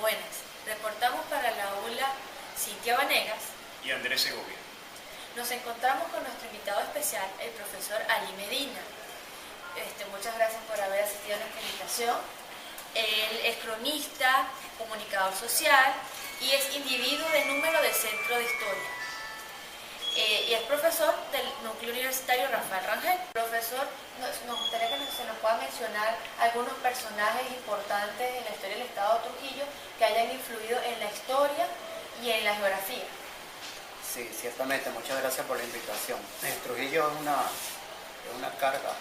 Buenas, reportamos para la aula Cintia Vanegas y Andrés Segovia. Nos encontramos con nuestro invitado especial, el profesor Ali Medina. Muchas gracias por haber asistido a nuestra invitación. Él es cronista, comunicador social y es individuo de número del Centro de Historia. Y es profesor del Núcleo Universitario Rafael Rangel. Profesor, nos gustaría que se nos pueda mencionar algunos personajes importantes en la historia del Estado de Trujillo que hayan influido en la historia y en la geografía. Sí, ciertamente, muchas gracias por la invitación. Trujillo es una carga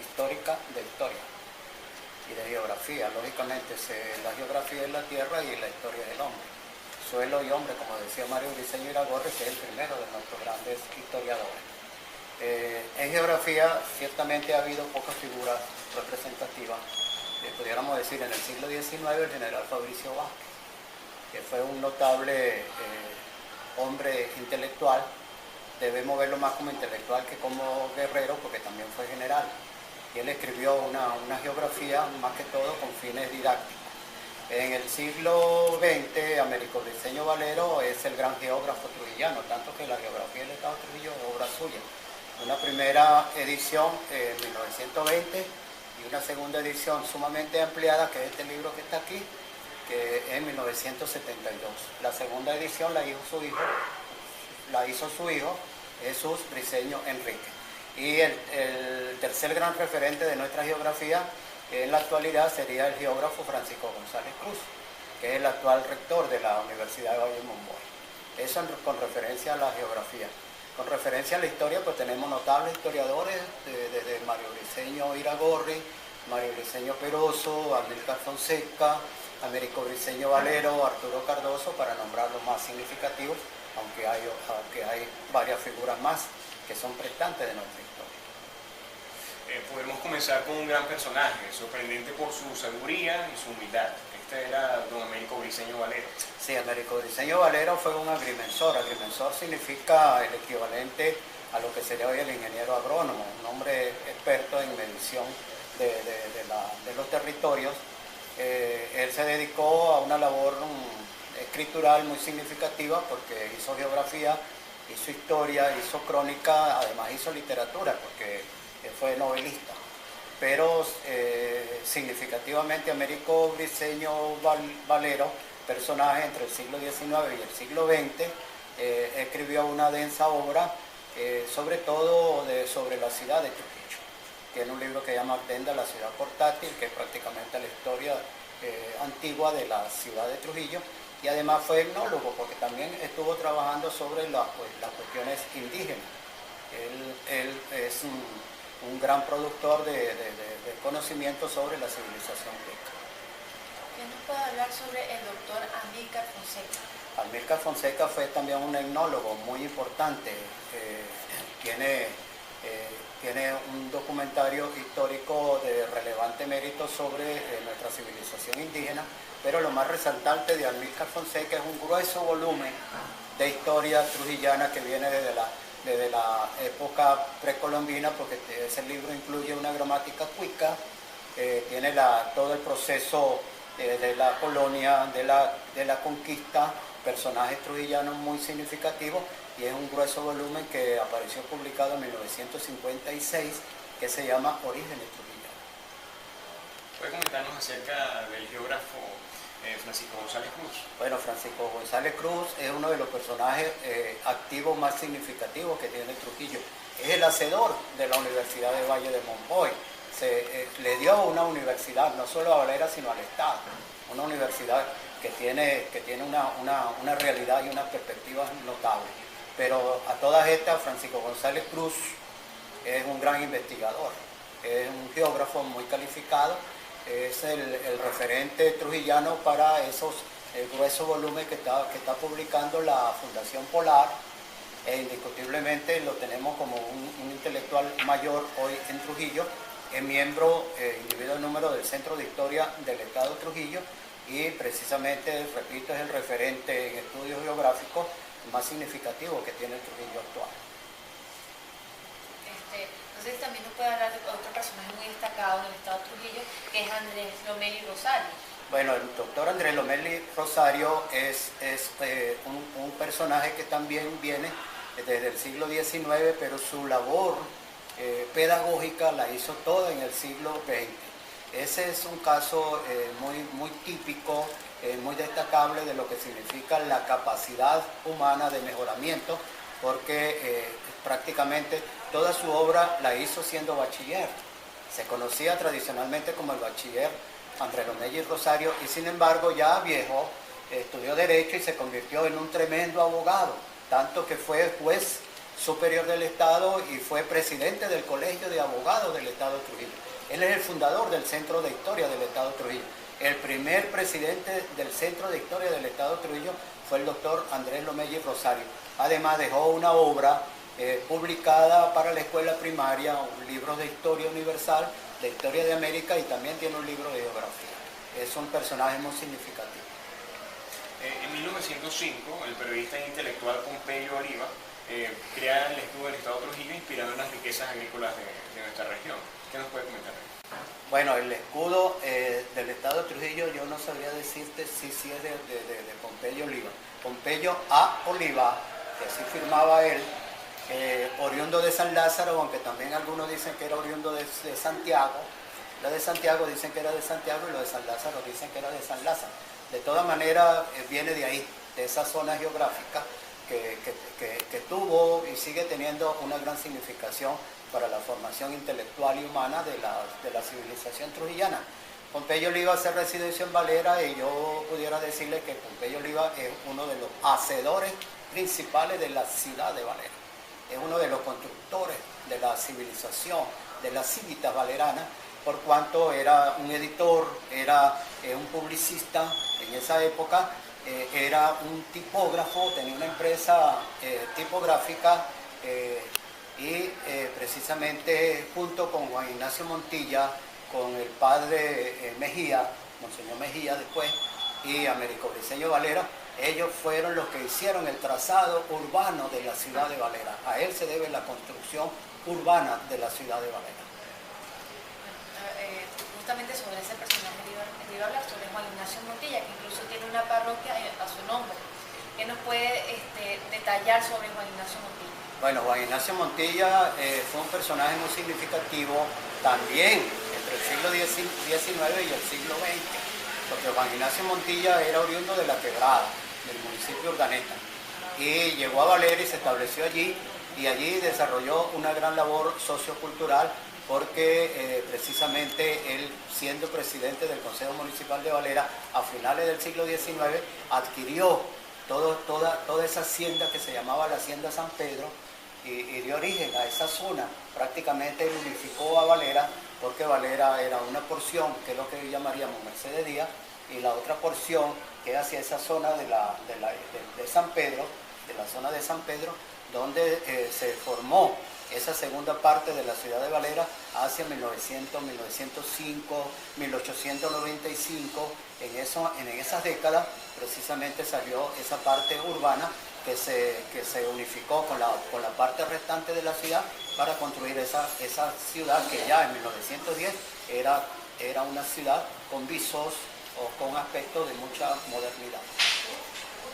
histórica de historia y de geografía. Lógicamente, la geografía es la tierra y la historia del hombre. Suelo y hombre, como decía Mario Briceño Iragorri, que es el primero de nuestros grandes historiadores. En geografía, ciertamente ha habido pocas figuras representativas. Pudiéramos decir, en el siglo XIX, el general Fabricio Vázquez, que fue un notable hombre intelectual. Debemos verlo más como intelectual que como guerrero, porque también fue general. Y él escribió una geografía, más que todo, con fines didácticos. En el siglo XX, Américo Briceño Valero es el gran geógrafo trujillano, tanto que la geografía del Estado de Trujillo es obra suya. Una primera edición en 1920 y una segunda edición sumamente ampliada, que es este libro que está aquí, que es en 1972. La segunda edición la hizo su hijo, Jesús Briceño Enrique. Y el tercer gran referente de nuestra geografía en la actualidad sería el geógrafo Francisco González Cruz, que es el actual rector de la Universidad de Valle de Monboy. Eso con referencia a la geografía. Con referencia a la historia, pues tenemos notables historiadores, desde Mario Briceño Iragorri, Mario Briceño Peroso, Amílcar Fonseca, Américo Briceño Valero, Arturo Cardoso, para nombrar los más significativos, aunque hay varias figuras más que son prestantes de nuestra historia. Podemos comenzar con un gran personaje, sorprendente por su sabiduría y su humildad. Este era don Américo Briceño Valero. Sí, Américo Briceño Valero fue un agrimensor. Agrimensor significa el equivalente a lo que sería hoy el ingeniero agrónomo, un hombre experto en medición de los territorios. Él se dedicó a una labor escritural muy significativa porque hizo geografía, hizo historia, hizo crónica, además hizo literatura porque fue novelista. Pero significativamente Américo Briceño Valero, personaje entre el siglo XIX y el siglo XX, escribió una densa obra, sobre todo sobre la ciudad de Trujillo. Tiene un libro que se llama Ardenda, la ciudad portátil, que es prácticamente la historia antigua de la ciudad de Trujillo, y además fue etnólogo, porque también estuvo trabajando sobre las cuestiones indígenas. Él es un gran productor de conocimiento sobre la civilización rica. ¿Qué nos puede hablar sobre el doctor Amílcar Fonseca? Amílcar Fonseca fue también un etnólogo muy importante. Tiene un documentario histórico de relevante mérito sobre nuestra civilización indígena, pero lo más resaltante de Amílcar Fonseca es un grueso volumen de historia trujillana que viene desde la época precolombina, porque ese libro incluye una gramática cuica, tiene todo el proceso de la colonia, de la conquista, personajes trujillanos muy significativos, y es un grueso volumen que apareció publicado en 1956, que se llama Orígenes Trujillanos. ¿Puede comentarnos acerca del geógrafo Francisco González Cruz? Bueno, Francisco González Cruz es uno de los personajes activos más significativos que tiene Trujillo. Es el hacedor de la Universidad de Valle de Monboy. Le dio una universidad, no solo a Valera, sino al Estado. Una universidad que tiene una realidad y unas perspectivas notables. Pero a todas estas, Francisco González Cruz es un gran investigador, es un geógrafo muy calificado, es el referente trujillano para esos gruesos volúmenes que está publicando la Fundación Polar, e indiscutiblemente lo tenemos como un intelectual mayor hoy en Trujillo. Es miembro, individuo número del Centro de Historia del Estado de Trujillo, y precisamente, repito, es el referente en estudios geográficos más significativo que tiene el Trujillo actual. Entonces también nos puede hablar de otro personaje muy destacado en el Estado de Trujillo, que es Andrés Lomeli Rosario. Bueno, el doctor Andrés Lomelí Rosario es un personaje que también viene desde el siglo XIX, pero su labor pedagógica la hizo toda en el siglo XX. Ese es un caso muy típico, muy destacable de lo que significa la capacidad humana de mejoramiento, porque prácticamente toda su obra la hizo siendo bachiller. Se conocía tradicionalmente como el bachiller Andrés Lomelí Rosario, y sin embargo ya viejo estudió Derecho y se convirtió en un tremendo abogado, tanto que fue juez superior del Estado y fue presidente del Colegio de Abogados del Estado de Trujillo. Él es el fundador del Centro de Historia del Estado de Trujillo. El primer presidente del Centro de Historia del Estado de Trujillo fue el doctor Andrés Lomelí Rosario. Además dejó una obra publicada para la escuela primaria, un libro de historia universal, de historia de América, y también tiene un libro de geografía. Es un personaje muy significativo. En 1905, el periodista e intelectual Pompeyo Oliva crea el escudo del Estado de Trujillo inspirado en las riquezas agrícolas de nuestra región. ¿Qué nos puede comentar? Bueno, el escudo del Estado de Trujillo, yo no sabría decirte si es de Pompeyo Oliva. Pompeyo A. Oliva, que así firmaba él, oriundo de San Lázaro, aunque también algunos dicen que era oriundo de Santiago. Lo de Santiago dicen que era de Santiago y lo de San Lázaro dicen que era de San Lázaro. De todas maneras, viene de ahí, de esa zona geográfica que tuvo y sigue teniendo una gran significación para la formación intelectual y humana de la civilización trujillana. Pompeyo Oliva hace residencia en Valera, y yo pudiera decirle que Pompeyo Oliva es uno de los hacedores principales de la ciudad de Valera. Es uno de los constructores de la civilización, de las civitas valeranas, por cuanto era un editor, era un publicista en esa época, era un tipógrafo, tenía una empresa tipográfica, y precisamente junto con Juan Ignacio Montilla, con el padre Mejía, Monseñor Mejía después, y Américo Briceño Valera, ellos fueron los que hicieron el trazado urbano de la ciudad de Valera. A él se debe la construcción urbana de la ciudad de Valera. Justamente sobre ese personaje le iba a hablar, sobre Juan Ignacio Montilla, que incluso tiene una parroquia a su nombre. ¿Qué nos puede detallar sobre Juan Ignacio Montilla? Bueno, Juan Ignacio Montilla fue un personaje muy significativo también entre el siglo XIX y el siglo XX, porque Juan Ignacio Montilla era oriundo de La Quebrada, del municipio de Urdaneta, y llegó a Valera y se estableció allí, y allí desarrolló una gran labor sociocultural, porque precisamente él, siendo presidente del Consejo Municipal de Valera a finales del siglo XIX, adquirió toda esa hacienda que se llamaba la Hacienda San Pedro, y dio origen a esa zona. Prácticamente unificó a Valera, porque Valera era una porción, que es lo que llamaríamos Mercedes Díaz, y la otra porción que es hacia esa zona de San Pedro, de la zona de San Pedro, donde se formó esa segunda parte de la ciudad de Valera hacia 1900, 1905, 1895. En esas décadas precisamente salió esa parte urbana que se unificó con la parte restante de la ciudad para construir esa ciudad, que ya en 1910 era una ciudad con visos o con aspectos de mucha modernidad.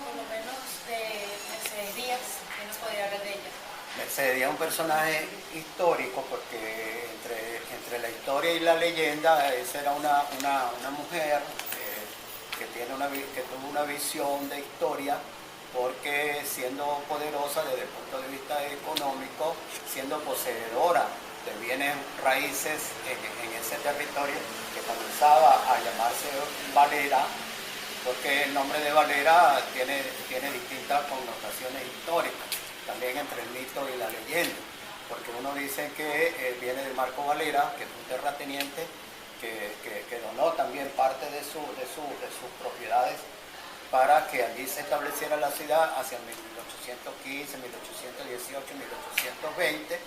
Por lo menos de Mercedes Díaz, ¿qué nos podría hablar de ella? Mercedes Díaz es un personaje histórico, porque entre la historia y la leyenda, esa era una mujer que tuvo una visión de historia, porque siendo poderosa desde el punto de vista económico, siendo poseedora de bienes raíces en ese territorio que comenzaba a llamarse Valera, porque el nombre de Valera tiene distintas connotaciones históricas, también entre el mito y la leyenda, porque uno dice que viene de Marco Valera, que es un terrateniente que donó también parte de sus propiedades para que allí se estableciera la ciudad hacia 1815, 1818, 1820,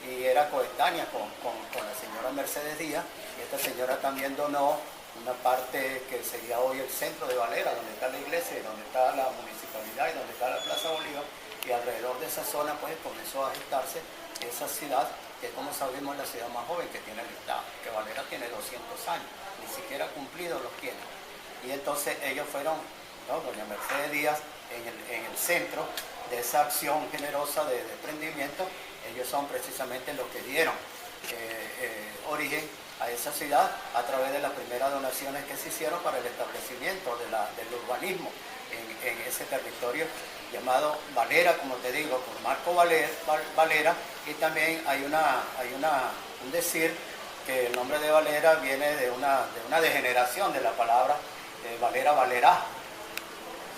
y era coetánea con la señora Mercedes Díaz, y esta señora también donó una parte que sería hoy el centro de Valera, donde está la iglesia y donde está la municipalidad y donde está la Plaza Bolívar, y alrededor de esa zona pues comenzó a gestarse esa ciudad, que como sabemos es la ciudad más joven que tiene el Estado, que Valera tiene 200 años, ni siquiera cumplido los tiene. y entonces ellos fueron, ¿no?, doña Mercedes Díaz, en el centro de esa acción generosa de desprendimiento. Ellos son precisamente los que dieron origen a esa ciudad a través de las primeras donaciones que se hicieron para el establecimiento del urbanismo en ese territorio llamado Valera, como te digo, por Marco Valera, y también hay un decir que el nombre de Valera viene de una degeneración de la palabra Valera Valerá,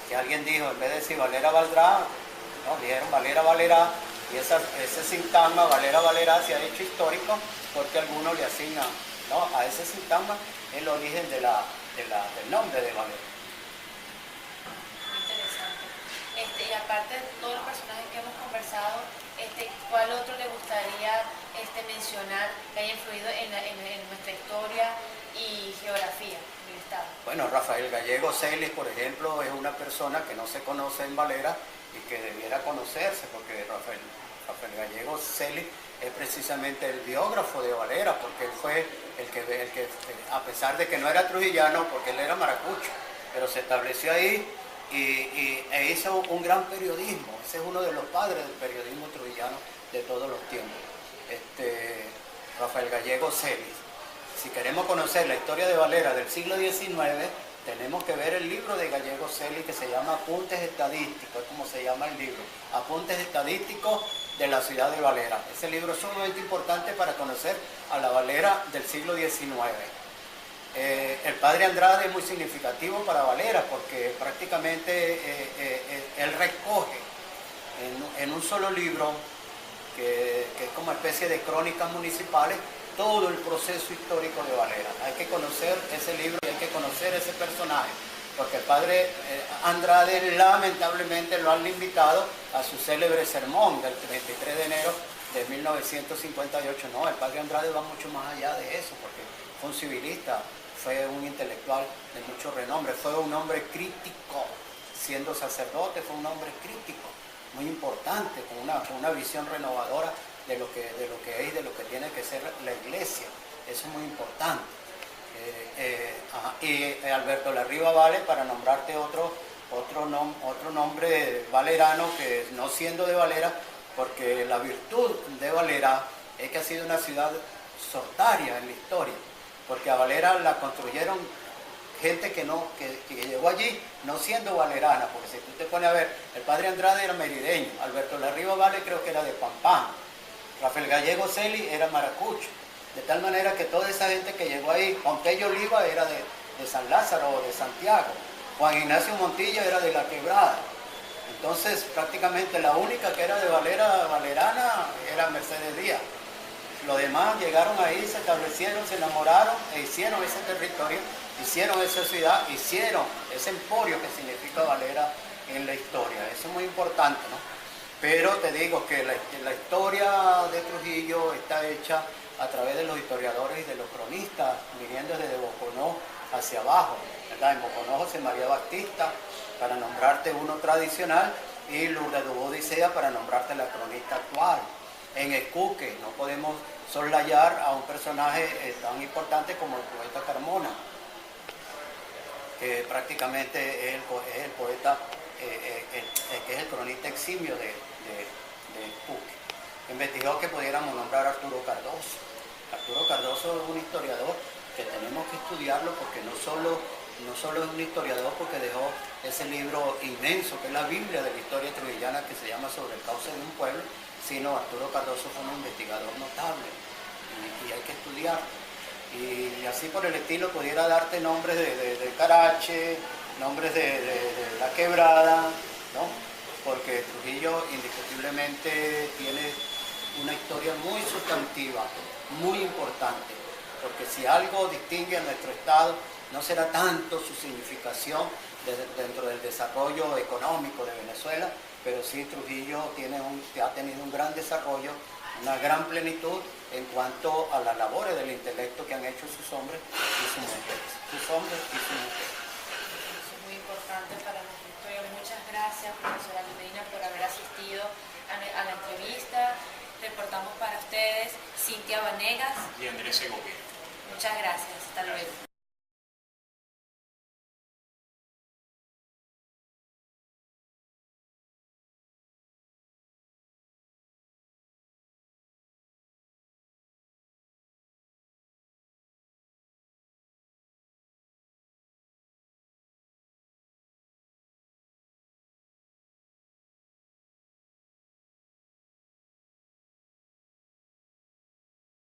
que alguien dijo, en vez de decir Valera Valdrá, no, dijeron Valera Valerá, y ese sintagma Valera Valerá se ha hecho histórico porque algunos le asignan, ¿no?, a ese sintagma el origen del nombre de Valera. Y aparte de todos los personajes que hemos conversado, ¿cuál otro le gustaría mencionar que haya influido en nuestra historia y geografía del Estado? Bueno, Rafael Gallego Celis, por ejemplo, es una persona que no se conoce en Valera y que debiera conocerse, porque Rafael Gallego Celis es precisamente el biógrafo de Valera, porque él fue el que, a pesar de que no era trujillano, porque él era maracucho, pero se estableció ahí e hizo un gran periodismo. Ese es uno de los padres del periodismo trujillano de todos los tiempos, Rafael Gallego Celis. Si queremos conocer la historia de Valera del siglo XIX, tenemos que ver el libro de Gallego Celis que se llama Apuntes Estadísticos, es como se llama el libro, Apuntes Estadísticos de la ciudad de Valera. Ese libro es sumamente importante para conocer a la Valera del siglo XIX. El padre Andrade es muy significativo para Valera porque prácticamente él recoge en un solo libro, que es como especie de crónicas municipales, todo el proceso histórico de Valera. Hay que conocer ese libro y hay que conocer ese personaje, porque el padre Andrade lamentablemente lo han invitado a su célebre sermón del 33 de enero de 1958. No, el padre Andrade va mucho más allá de eso, porque fue un civilista, fue un intelectual de mucho renombre, fue un hombre crítico, siendo sacerdote fue un hombre crítico, muy importante, con una visión renovadora de lo que es y de lo que tiene que ser la iglesia. Eso es muy importante. Y Alberto Larriba Vale, para nombrarte otro nombre valerano, que no siendo de Valera, porque la virtud de Valera es que ha sido una ciudad sortaria en la historia, porque a Valera la construyeron gente que llegó allí no siendo valerana, porque si tú te pones a ver, el padre Andrade era merideño, Alberto Larriba Vale creo que era de Pampán, Rafael Gallego Celis era maracucho, de tal manera que toda esa gente que llegó ahí, Pompeyo Oliva era de San Lázaro o de Santiago, Juan Ignacio Montilla era de La Quebrada. Entonces prácticamente la única que era de valerana era Mercedes Díaz. Los demás llegaron ahí, se establecieron, se enamoraron e hicieron ese territorio, hicieron esa ciudad, hicieron ese emporio que significa Valera en la historia. Eso es muy importante, ¿no? Pero te digo que la historia de Trujillo está hecha a través de los historiadores y de los cronistas, viniendo desde Boconó hacia abajo, ¿verdad? En Boconó José María Baptista, para nombrarte uno tradicional, y Lourdes Dubó Odisea para nombrarte la cronista actual. En Escuque no podemos soslayar a un personaje tan importante como el poeta Carmona, que prácticamente es el poeta, que es el cronista eximio de Escuque. Investigó que pudiéramos nombrar a Arturo Cardoso. Arturo Cardoso es un historiador que tenemos que estudiarlo, porque no solo es un historiador porque dejó ese libro inmenso que es la Biblia de la historia trujillana, que se llama Sobre el cauce de un pueblo, sino Arturo Cardoso fue un investigador notable y hay que estudiar. Y así por el estilo pudiera darte nombres de Carache, nombres de La Quebrada, ¿no? Porque Trujillo indiscutiblemente tiene una historia muy sustantiva, muy importante, porque si algo distingue a nuestro estado no será tanto su significación dentro del desarrollo económico de Venezuela, pero sí Trujillo ha tenido un gran desarrollo, una gran plenitud en cuanto a las labores del intelecto que han hecho sus hombres y sus mujeres. Eso es muy importante para nuestra historia. Muchas gracias, profesora Medina, por haber asistido a la entrevista. Reportamos para ustedes Cintia Vanegas y Andrés Segovia. Muchas gracias. Hasta luego.